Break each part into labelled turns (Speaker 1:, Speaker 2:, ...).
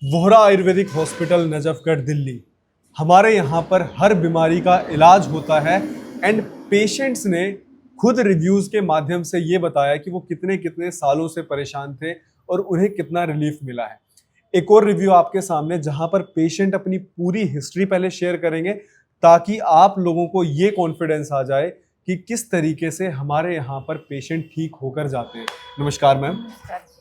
Speaker 1: Vohra Ayurvedic hospital Najafgarh Delhi. हमारे यहाँ पर हर बीमारी का इलाज होता है एंड पेशेंट्स ने खुद रिव्यूज के माध्यम से ये बताया कि वो कितने कितने सालों से परेशान थे और उन्हें कितना रिलीफ मिला है। एक और रिव्यू आपके सामने जहां पर पेशेंट अपनी पूरी हिस्ट्री पहले शेयर करेंगे ताकि आप लोगों को ये कॉन्फिडेंस आ जाए कि किस तरीके से हमारे यहाँ पर पेशेंट ठीक होकर जाते हैं। नमस्कार मैम।
Speaker 2: नमस्कार जी।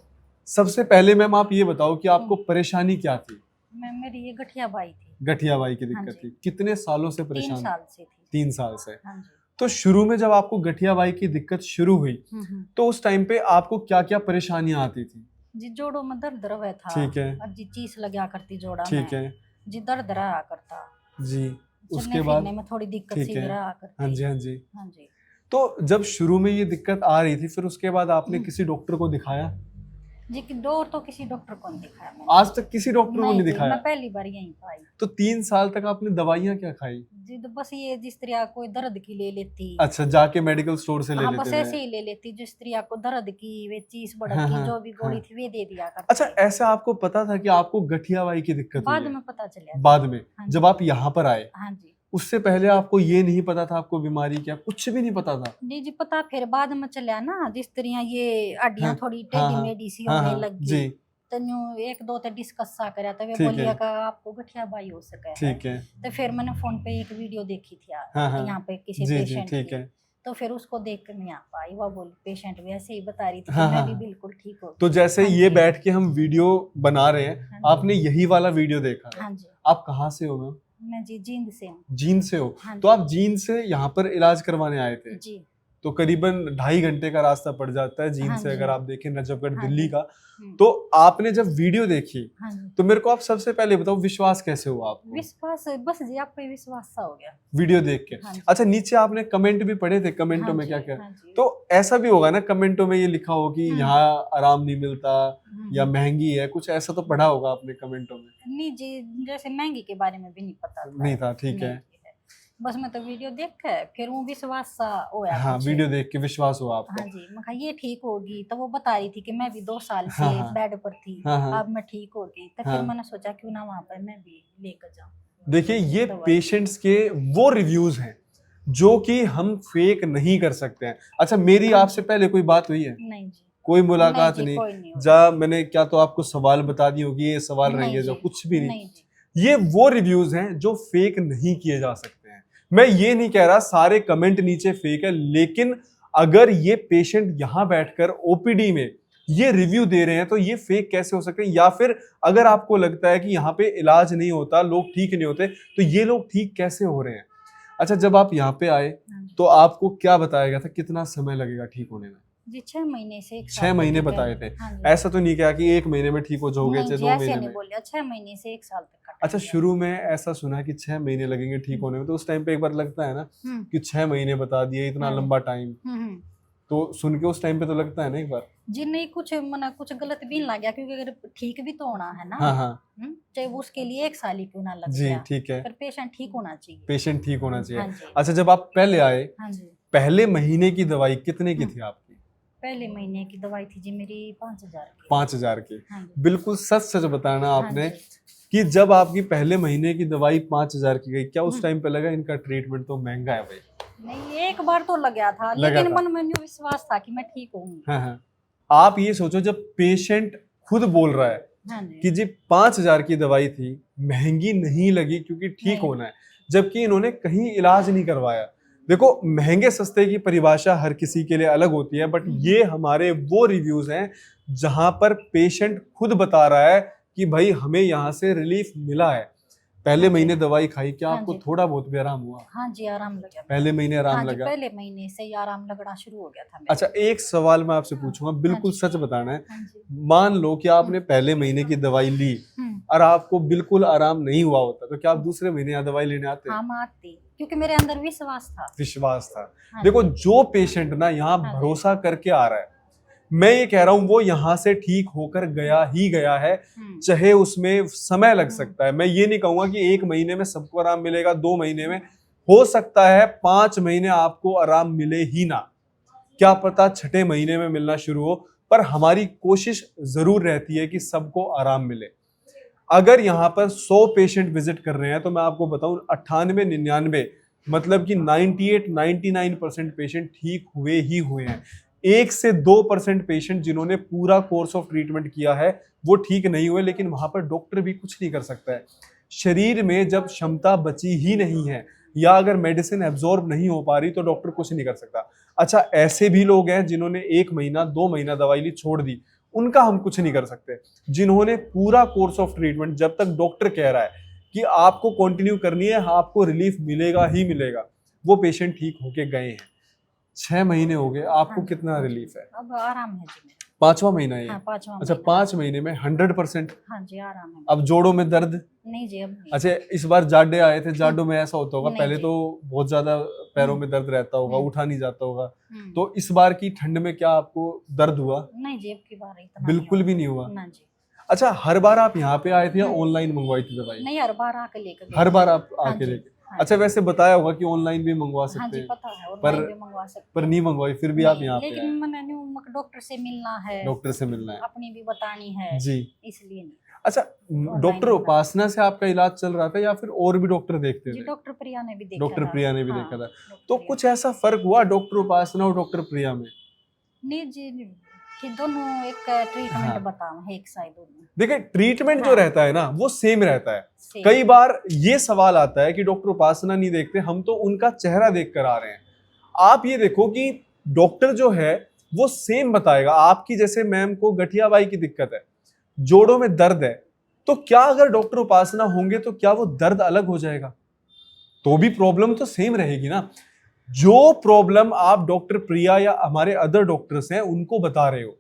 Speaker 1: सबसे पहले मैम आप ये बताओ कि आपको परेशानी क्या थी?
Speaker 2: मैम मेरी ये गठिया बाई थी।
Speaker 1: गठियाबाई की
Speaker 2: हाँ
Speaker 1: दिक्कत
Speaker 2: जी।
Speaker 1: थी। कितने सालों से
Speaker 2: 3
Speaker 1: परेशान?
Speaker 2: साल से थी।
Speaker 1: 3 साल से।
Speaker 2: हाँ जी।
Speaker 1: तो शुरू में जब आपको गठियाबाई की दिक्कत शुरू हुई तो उस टाइम पे आपको क्या क्या परेशानियां आती थी?
Speaker 2: जी जोड़ों में दर्द रहे था।
Speaker 1: ठीक है।
Speaker 2: अब जी चीज लगा करती जोड़ा में।
Speaker 1: ठीक है
Speaker 2: जी दर्द रहा करता।
Speaker 1: जी। उसके
Speaker 2: चलने
Speaker 1: बाद
Speaker 2: फिरने में थोड़ी दिक्कत
Speaker 1: ठीक
Speaker 2: सी
Speaker 1: है।
Speaker 2: रहा करती।
Speaker 1: हाँ जी हाँ जी।
Speaker 2: हाँ जी।
Speaker 1: तो जब शुरू में ये दिक्कत आ रही थी फिर उसके बाद आपने किसी डॉक्टर को दिखाया?
Speaker 2: जी कि डोर तो किसी डॉक्टर को नहीं दिखाया मैंने।
Speaker 1: आज तक किसी डॉक्टर को नहीं
Speaker 2: जी,
Speaker 1: दिखाया?
Speaker 2: मैं पहली बार यहीं पे आई।
Speaker 1: तो 3 साल तक आपने दवाइयां क्या खाई?
Speaker 2: जी तो बस ये जिस तरह कोई दर्द की ले लेती।
Speaker 1: अच्छा, जाके मेडिकल स्टोर से ले
Speaker 2: हाँ
Speaker 1: लेते
Speaker 2: बस
Speaker 1: थे?
Speaker 2: ऐसे ही ले लेती जिस तरह को दर्द की वे चीज बढ़त
Speaker 1: हाँ,
Speaker 2: की
Speaker 1: हाँ,
Speaker 2: जो भी गोली
Speaker 1: हाँ।
Speaker 2: थी वे दे दिया करती।
Speaker 1: अच्छा, ऐसा आपको पता था कि आपको गठियाबाई की दिक्कत हुई
Speaker 2: बाद
Speaker 1: है?
Speaker 2: में पता चला।
Speaker 1: बाद में
Speaker 2: हाँ
Speaker 1: जब
Speaker 2: जी।
Speaker 1: आप यहाँ पर आए
Speaker 2: हाँ जी।
Speaker 1: उससे पहले आपको ये नहीं पता था आपको बीमारी क्या? कुछ भी नहीं पता था?
Speaker 2: जी जी पता फिर बाद में चला ना जिस तरह ये हड्डियां
Speaker 1: हाँ,
Speaker 2: थोड़ी
Speaker 1: हाँ,
Speaker 2: टेढ़ी
Speaker 1: हाँ,
Speaker 2: मेढ़ी सी
Speaker 1: हाँ,
Speaker 2: होने
Speaker 1: हाँ,
Speaker 2: लग
Speaker 1: जी।
Speaker 2: गई। तन्यू एक दो ते डिस्कस सा करया तो वे
Speaker 1: ठीक
Speaker 2: बोलिया
Speaker 1: है।
Speaker 2: का आपको गठियाबाई हो सके है।
Speaker 1: ठीक है।
Speaker 2: तो फिर मैंने फोन पे एक वीडियो देखी थी
Speaker 1: हाँ, हाँ।
Speaker 2: यहाँ पे किसी
Speaker 1: जी, जी,
Speaker 2: पेशेंट
Speaker 1: ठीक
Speaker 2: की।
Speaker 1: है।
Speaker 2: तो फिर उसको देख कर नहीं आ पाई। वो बोली पेशेंट भी ऐसे ही बता रही थी
Speaker 1: हाँ,
Speaker 2: कि मैं
Speaker 1: हाँ,
Speaker 2: भी
Speaker 1: हाँ।
Speaker 2: बिल्कुल ठीक हो।
Speaker 1: तो जैसे
Speaker 2: हाँ
Speaker 1: ये
Speaker 2: जी।
Speaker 1: बैठ के हम वीडियो बना रहे हैं,
Speaker 2: हाँ जी।
Speaker 1: आपने यही वाला वीडियो देखा है?
Speaker 2: हाँ जी।
Speaker 1: आप कहाँ से हो मैम?
Speaker 2: मैं जी जींद से हूँ।
Speaker 1: जींद से हो?
Speaker 2: हाँ
Speaker 1: तो
Speaker 2: जी।
Speaker 1: आप जींद से यहाँ पर इलाज करवाने आए थे?
Speaker 2: जी।
Speaker 1: तो करीबन 2.5 घंटे का रास्ता पड़ जाता है जींद
Speaker 2: हाँ
Speaker 1: से,
Speaker 2: जी।
Speaker 1: अगर आप देखें नजफगढ़
Speaker 2: हाँ
Speaker 1: दिल्ली
Speaker 2: जी।
Speaker 1: का। तो आपने जब वीडियो देखी
Speaker 2: हाँ जी।
Speaker 1: तो मेरे को आप सबसे पहले बताओ विश्वास कैसे हुआ आपको
Speaker 2: विश्वास बस जी आप पे विश्वास सा हो गया।
Speaker 1: वीडियो देख के?
Speaker 2: हाँ जी।
Speaker 1: अच्छा, नीचे आपने कमेंट भी पढ़े थे? कमेंटों
Speaker 2: हाँ
Speaker 1: में
Speaker 2: जी,
Speaker 1: क्या क्या?
Speaker 2: हाँ जी।
Speaker 1: तो ऐसा भी होगा ना कमेंटों में ये लिखा हो कि यहाँ आराम नहीं मिलता या महंगी है, कुछ ऐसा तो पढ़ा होगा आपने कमेंटों में?
Speaker 2: नहीं जी जैसे महंगी के बारे में भी नहीं पता था।
Speaker 1: नहीं था, ठीक है।
Speaker 2: बस मैं तो वीडियो देख के फिर वो विश्वास सा होया।
Speaker 1: हाँ,
Speaker 2: कुछ।
Speaker 1: वीडियो देख के विश्वास हुआ आपको?
Speaker 2: हाँ जी मैं कहा ये ठीक होगी। तो वो बता रही थी कि मैं भी 2 साल से
Speaker 1: हाँ, हाँ।
Speaker 2: बेड पर थी।
Speaker 1: हाँ, हाँ।
Speaker 2: अब मैं ठीक हो गई। तो
Speaker 1: हाँ।
Speaker 2: फिर मैंने सोचा क्यों ना वहाँ पर मैं भी लेकर जाऊँ।
Speaker 1: देखिए, ये
Speaker 2: दवाई।
Speaker 1: पेशेंट्स के वो रिव्यूज हैं जो कि हम फेक नहीं कर सकते हैं। अच्छा, मेरी
Speaker 2: हाँ
Speaker 1: आपसे पहले कोई बात हुई है?
Speaker 2: नहीं जी।
Speaker 1: कोई मुलाकात
Speaker 2: जी,
Speaker 1: नहीं?
Speaker 2: कोई नहीं हुआ।
Speaker 1: जा मैंने क्या तो आपको सवाल बता दी होगी, ये सवाल
Speaker 2: नहीं
Speaker 1: रहेंगे जो,
Speaker 2: जी,
Speaker 1: कुछ भी नहीं।
Speaker 2: नहीं जी।
Speaker 1: ये वो रिव्यूज हैं जो फेक नहीं किए जा सकते हैं। मैं ये नहीं कह रहा सारे कमेंट नीचे फेक है, लेकिन अगर ये पेशेंट यहाँ बैठकर ओपीडी में ये रिव्यू दे रहे हैं तो ये फेक कैसे हो सकते हैं? या फिर अगर आपको लगता है कि यहाँ पे इलाज नहीं होता, लोग ठीक नहीं होते, तो ये लोग ठीक कैसे हो रहे हैं? अच्छा, जब आप यहाँ पे आए
Speaker 2: हाँ जी।
Speaker 1: तो आपको क्या बताया गया था, कितना समय लगेगा ठीक होने में?
Speaker 2: जी 6 महीने से 1 साल
Speaker 1: 6 महीने
Speaker 2: तक है।
Speaker 1: बताए थे?
Speaker 2: हाँ जी।
Speaker 1: ऐसा तो नहीं कहा कि 1 महीने में ठीक हो जाओगे,
Speaker 2: नहीं
Speaker 1: चाहे
Speaker 2: जी
Speaker 1: 2
Speaker 2: ऐसे
Speaker 1: महीने
Speaker 2: नहीं
Speaker 1: में?
Speaker 2: बोलिया 6 महीने से 1 साल तक का
Speaker 1: अच्छा,
Speaker 2: टाइम
Speaker 1: शुरू में ऐसा सुना कि 6 महीने लगेंगे ठीक होने में, तो उस टाइम पे एक बार लगता है ना
Speaker 2: दिया।
Speaker 1: कि 6 महीने बता दिए, इतना लंबा टाइम,
Speaker 2: हम्म।
Speaker 1: तो सुन के उस टाइम पे तो लगता है ना एक बार?
Speaker 2: जी नहीं कुछ मना कुछ गलत भी नहीं लग गया क्योंकि अगर ठीक भी तो होना है ना।
Speaker 1: हाँ, हाँ।
Speaker 2: चाहे वो उसके लिए 1 साल ही क्यों ना लग
Speaker 1: जी,
Speaker 2: गया।
Speaker 1: ठीक है।
Speaker 2: पर पेशेंट ठीक होना चाहिए।
Speaker 1: पेशेंट ठीक होना चाहिए।
Speaker 2: हाँ जी।
Speaker 1: अच्छा, जब आप पहले आए,
Speaker 2: हाँ जी।
Speaker 1: पहले महीने की दवाई कितने की थी आपकी?
Speaker 2: पहले महीने की दवाई थी जी मेरी 5,000 की।
Speaker 1: 5,000 की?
Speaker 2: हाँ जी।
Speaker 1: बिल्कुल सच सच बताना
Speaker 2: हाँ
Speaker 1: आपने
Speaker 2: जी।
Speaker 1: कि जब आपकी पहले महीने की दवाई 5,000 की गई, क्या उस टाइम पे लगा इनका ट्रीटमेंट तो महंगा है भाई?
Speaker 2: नहीं एक बार तो लग गया था
Speaker 1: लगा
Speaker 2: लेकिन
Speaker 1: था।
Speaker 2: मन में यूं विश्वास था कि मैं ठीक होऊंगी।
Speaker 1: हाँ, हाँ। आप ये सोचो, जब पेशेंट खुद बोल रहा है
Speaker 2: हाँ जी।
Speaker 1: कि जी 5,000 की दवाई थी, महंगी नहीं लगी क्योंकि ठीक
Speaker 2: नहीं।
Speaker 1: होना है, जबकि इन्होंने कहीं इलाज नहीं करवाया। देखो, महंगे सस्ते की परिभाषा हर किसी के लिए अलग होती है, बट ये हमारे वो रिव्यूज हैं जहां पर पेशेंट खुद बता रहा है कि भाई हमें यहाँ से रिलीफ मिला है। पहले महीने दवाई खाई, क्या
Speaker 2: हाँ
Speaker 1: आपको
Speaker 2: जी।
Speaker 1: थोड़ा बहुत भी आराम हुआ?
Speaker 2: हाँ जी आराम लगा।
Speaker 1: पहले महीने आराम
Speaker 2: हाँ जी
Speaker 1: लगा?
Speaker 2: पहले महीने से ही आराम लगना शुरू हो गया था मेरे।
Speaker 1: अच्छा, एक सवाल मैं आपसे पूछूंगा, बिल्कुल सच बताना है।
Speaker 2: हाँ जी।
Speaker 1: मान लो कि आपने पहले महीने की दवाई ली और आपको बिल्कुल आराम नहीं हुआ होता, तो क्या आप दूसरे महीने यहाँ दवाई लेने आते?
Speaker 2: हाँ मैं आती क्योंकि मेरे अंदर विश्वास था।
Speaker 1: विश्वास था।
Speaker 2: हाँ
Speaker 1: देखो,
Speaker 2: जी।
Speaker 1: जो पेशेंट ना यहाँ
Speaker 2: हाँ जी।
Speaker 1: भरोसा करके आ रहा है, मैं ये कह रहा हूँ वो यहाँ से ठीक होकर गया ही गया है, चाहे उसमें समय लग सकता है। मैं ये नहीं कहूंगा कि 1 महीने में सबको आराम मिलेगा, 2 महीने में, हो सकता है 5 महीने आपको आराम मिले ही ना, क्या पता 6ठे महीने में मिलना शुरू हो, पर हमारी कोशिश जरूर रहती है कि सबको आराम मिले। अगर यहाँ पर 100 पेशेंट विजिट कर रहे हैं तो मैं आपको बताऊं 98-99 मतलब कि 98-99% पेशेंट ठीक हुए ही हुए हैं। 1 से 2% पेशेंट जिन्होंने पूरा कोर्स ऑफ ट्रीटमेंट किया है वो ठीक नहीं हुए, लेकिन वहां पर डॉक्टर भी कुछ नहीं कर सकता है। शरीर में जब क्षमता बची ही नहीं है या अगर मेडिसिन एब्जॉर्ब नहीं हो पा रही तो डॉक्टर कुछ नहीं कर सकता। अच्छा, ऐसे भी लोग हैं जिन्होंने 1 महीना 2 महीना दवाई ली छोड़ दी, उनका हम कुछ नहीं कर सकते। जिन्होंने पूरा कोर्स ऑफ ट्रीटमेंट जब तक डॉक्टर कह रहा है कि आपको कंटिन्यू करनी है, आपको रिलीफ मिलेगा ही मिलेगा, वो पेशेंट ठीक होके गए हैं। 6 महीने हो गए, आपको
Speaker 2: हाँ,
Speaker 1: कितना रिलीफ है?
Speaker 2: अब आराम है जी मेरा।
Speaker 1: 5वां महीना है ये?
Speaker 2: हाँ, 5वां
Speaker 1: अच्छा,
Speaker 2: महीना।
Speaker 1: 5 महीने में 100%?
Speaker 2: हाँ जी, आराम है।
Speaker 1: अब जोड़ों में दर्द?
Speaker 2: नहीं जी, अब नहीं।
Speaker 1: अच्छा, इस बार जाडे आए थे, जाडों में ऐसा होता होगा
Speaker 2: नहीं
Speaker 1: पहले
Speaker 2: जी।
Speaker 1: तो बहुत ज्यादा पैरों में दर्द रहता होगा,
Speaker 2: हम्म।
Speaker 1: उठा नहीं जाता होगा,
Speaker 2: हम्म।
Speaker 1: तो इस बार की ठंड में क्या आपको दर्द हुआ?
Speaker 2: नहीं जी, अब की बार इतना
Speaker 1: बिल्कुल भी नहीं हुआ?
Speaker 2: ना जी।
Speaker 1: अच्छा, हर बार आप यहाँ पे आए थे या ऑनलाइन मंगवाई थी दवाई?
Speaker 2: नहीं, हर बार आके लेकर गए।
Speaker 1: हर बार आप
Speaker 2: हाँ
Speaker 1: आके
Speaker 2: जी,
Speaker 1: लेके?
Speaker 2: हाँ
Speaker 1: अच्छा,
Speaker 2: जी।
Speaker 1: वैसे बताया होगा कि ऑनलाइन भी मंगवा
Speaker 2: हाँ
Speaker 1: सकते
Speaker 2: जी,
Speaker 1: हैं,
Speaker 2: पता है, और
Speaker 1: पर-
Speaker 2: भी मंगवा सकते
Speaker 1: पर
Speaker 2: हैं।
Speaker 1: नहीं मंगवाई, फिर भी आप
Speaker 2: नहीं,
Speaker 1: यहाँ पे
Speaker 2: लेकिन
Speaker 1: आए,
Speaker 2: मैंने न्यू डॉक्टर से मिलना है,
Speaker 1: डॉक्टर से मिलना है
Speaker 2: अपनी भी बतानी है,
Speaker 1: जी।
Speaker 2: इसलिए नहीं।
Speaker 1: अच्छा, डॉक्टर
Speaker 2: मंगा।
Speaker 1: उपासना से आपका इलाज चल रहा था या फिर और भी डॉक्टर देखते
Speaker 2: जी,
Speaker 1: थे?
Speaker 2: डॉक्टर प्रिया ने भी देखा
Speaker 1: डॉक्टर
Speaker 2: था।
Speaker 1: प्रिया ने भी
Speaker 2: हाँ,
Speaker 1: देखा था,
Speaker 2: डॉक्टर
Speaker 1: तो
Speaker 2: प्रिया।
Speaker 1: कुछ ऐसा फर्क हुआ डॉक्टर उपासना और डॉक्टर प्रिया में?
Speaker 2: नहीं जी, कि दोनों एक ट्रीटमेंट
Speaker 1: हाँ।
Speaker 2: बताओ है, एक साइड दोनों
Speaker 1: देखिए, ट्रीटमेंट जो
Speaker 2: हाँ।
Speaker 1: रहता है ना वो सेम रहता है।
Speaker 2: से।
Speaker 1: कई बार ये सवाल आता है कि डॉक्टर उपासना नहीं देखते, हम तो उनका चेहरा देख कर आ रहे हैं। आप ये देखो कि डॉक्टर जो है वो सेम बताएगा। आपकी जैसे मैम को गठियाबाई की दिक्कत है, जोड़ों में दर्द है, तो क्या अगर डॉक्टर उपासना होंगे तो क्या वो दर्द अलग हो जाएगा? तो भी प्रॉब्लम तो सेम रहेगी ना। जो प्रॉब्लम आप डॉक्टर प्रिया या हमारे अदर डॉक्टर्स हैं उनको बता रहे हो,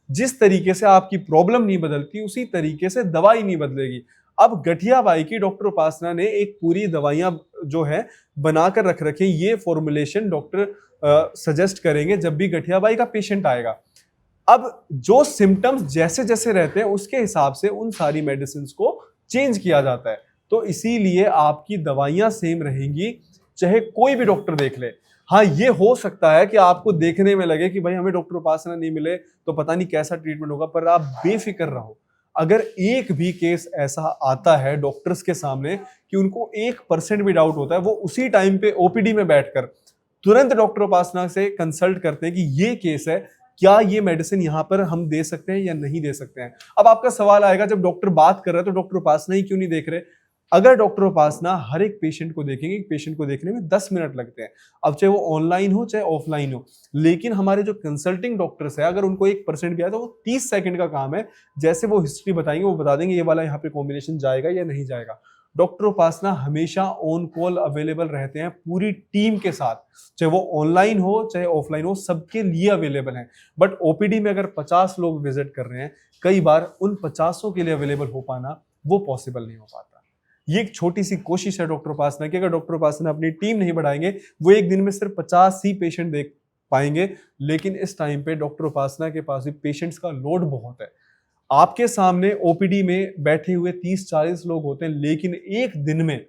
Speaker 1: जिस तरीके से आपकी प्रॉब्लम नहीं बदलती उसी तरीके से दवाई नहीं बदलेगी। अब गठियाबाई की डॉक्टर उपासना ने एक पूरी दवाइयां जो है बनाकर रख रखी, ये फॉर्मुलेशन डॉक्टर सजेस्ट करेंगे जब भी गठियाबाई का पेशेंट आएगा। अब जो सिम्टम्स जैसे जैसे रहते हैं उसके हिसाब से उन सारी मेडिसिन को चेंज किया जाता है, तो इसीलिए आपकी दवाइयां सेम रहेंगी चाहे कोई भी डॉक्टर देख ले। हाँ, ये हो सकता है कि आपको देखने में लगे कि भाई हमें डॉक्टर उपासना नहीं मिले तो पता नहीं कैसा ट्रीटमेंट होगा, पर आप बेफिक्र रहो। अगर एक भी केस ऐसा आता है डॉक्टर्स के सामने कि उनको 1% भी डाउट होता है, वो उसी टाइम पे ओपीडी में बैठकर तुरंत डॉक्टर उपासना से कंसल्ट करते हैं कि ये केस है, क्या ये मेडिसिन यहाँ पर हम दे सकते हैं या नहीं दे सकते हैं। अब आपका सवाल आएगा, जब डॉक्टर बात कर रहे हैं तो डॉक्टर उपासना ही क्यों नहीं देख रहे? अगर डॉक्टर उपासना हर एक पेशेंट को देखेंगे, एक पेशेंट को देखने में 10 मिनट लगते हैं, अब चाहे वो ऑनलाइन हो चाहे ऑफलाइन हो, लेकिन हमारे जो कंसल्टिंग डॉक्टर्स है अगर उनको 1% भी आया तो वो 30 सेकंड का काम है, जैसे वो हिस्ट्री बताएंगे वो बता देंगे ये वाला यहाँ पे कॉम्बिनेशन जाएगा या नहीं जाएगा। डॉक्टर उपासना हमेशा ऑन कॉल अवेलेबल रहते हैं पूरी टीम के साथ, चाहे वो ऑनलाइन हो चाहे ऑफलाइन हो, सबके लिए अवेलेबल हैं। बट ओपीडी में अगर 50 लोग विजिट कर रहे हैं, कई बार उन 50 के लिए अवेलेबल हो पाना वो पॉसिबल नहीं हो पाता। ये एक छोटी सी कोशिश है डॉक्टर उपासना की। अगर डॉक्टर उपासना अपनी टीम नहीं बढ़ाएंगे वो एक दिन में सिर्फ 50 ही पेशेंट देख पाएंगे, लेकिन इस टाइम पे डॉक्टर उपासना के पास भी पेशेंट्स का लोड बहुत है। आपके सामने ओपीडी में बैठे हुए 30-40 लोग होते हैं, लेकिन एक दिन में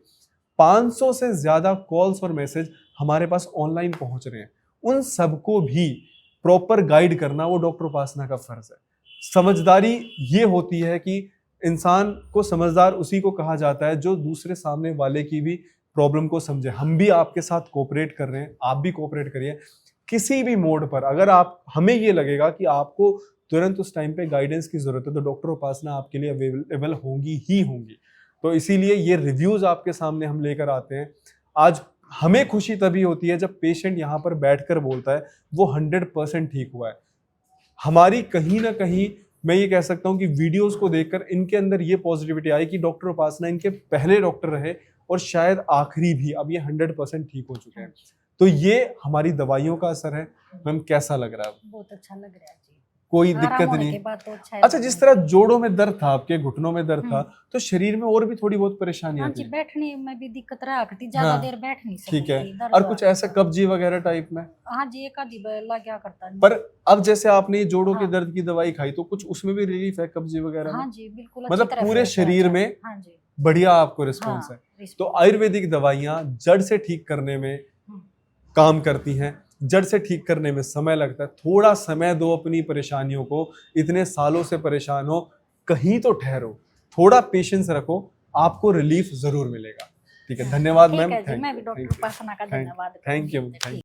Speaker 1: 500 से ज्यादा कॉल्स और मैसेज हमारे पास ऑनलाइन पहुंच रहे हैं। उन सबको भी प्रॉपर गाइड करना वो डॉक्टर उपासना का फर्ज है। समझदारी ये होती है कि इंसान को समझदार उसी को कहा जाता है जो दूसरे सामने वाले की भी प्रॉब्लम को समझे। हम भी आपके साथ कोऑपरेट कर रहे हैं, आप भी कोऑपरेट करिए। किसी भी मोड पर अगर आप हमें ये लगेगा कि आपको तुरंत उस टाइम पे गाइडेंस की जरूरत है तो डॉक्टर उपासना आपके लिए अवेलेबल होंगी ही होंगी। तो इसीलिए ये रिव्यूज आपके सामने हम लेकर आते हैं। आज हमें खुशी तभी होती है जब पेशेंट यहाँ पर बैठकर बोलता है वो 100% ठीक हुआ है। हमारी कहीं ना कहीं मैं ये कह सकता हूँ कि वीडियोस को देखकर इनके अंदर ये पॉजिटिविटी आई कि डॉक्टर उपासना इनके पहले डॉक्टर रहे और शायद आखिरी भी, अब ये 100% ठीक हो चुके हैं। तो ये हमारी दवाइयों का असर है। मैम, कैसा लग रहा है?
Speaker 2: बहुत अच्छा लग रहा है जी,
Speaker 1: कोई
Speaker 2: आराम
Speaker 1: दिक्कत
Speaker 2: होने
Speaker 1: नहीं?
Speaker 2: के बाद तो अच्छा
Speaker 1: अच्छा, जिस तरह जोड़ों में दर्द था, आपके घुटनों में दर्द था, तो शरीर में और भी थोड़ी बहुत परेशानी
Speaker 2: हाँ
Speaker 1: आती
Speaker 2: जी,
Speaker 1: है?
Speaker 2: बैठने में भी दिक्कत रहा करती, ज्यादा
Speaker 1: हाँ,
Speaker 2: देर बैठ नहीं सकती
Speaker 1: ठीक है।
Speaker 2: थी, दर्द
Speaker 1: और
Speaker 2: हुआ
Speaker 1: कुछ
Speaker 2: करता
Speaker 1: ऐसा
Speaker 2: था।
Speaker 1: कब्जी वगैरह टाइप में?
Speaker 2: हाँ जी, एक आधी लग गया करता है।
Speaker 1: पर अब जैसे आपने ये जोड़ों के
Speaker 2: हाँ।
Speaker 1: दर्द की दवाई खाई तो कुछ उसमें भी रिलीफ है कब्जी वगैरह में?
Speaker 2: हाँ जी, बिल्कुल अच्छी
Speaker 1: मतलब
Speaker 2: तरह
Speaker 1: पूरे
Speaker 2: फ्रेश है,
Speaker 1: शरीर
Speaker 2: अच्छा।
Speaker 1: में
Speaker 2: हाँ जी,
Speaker 1: बढ़िया आपको रिस्पॉन्स
Speaker 2: हाँ,
Speaker 1: है। तो
Speaker 2: रिस्पॉन्स।
Speaker 1: आयुर्वेदिक दवाइयां जड़ से ठीक करने में काम करती हैं। जड़ से ठीक करने में समय लगता है, थोड़ा समय दो अपनी परेशानियों को। इतने सालों से परेशान हो, कहीं तो ठहरो, थोड़ा पेशेंस रखो, आपको रिलीफ जरूर मिलेगा। ठीक है, धन्यवाद
Speaker 2: ठीक
Speaker 1: मैम।
Speaker 2: है जी, मैं भी डॉक्टर उपासना का धन्यवाद
Speaker 1: थैंक यू।
Speaker 2: करूंगी।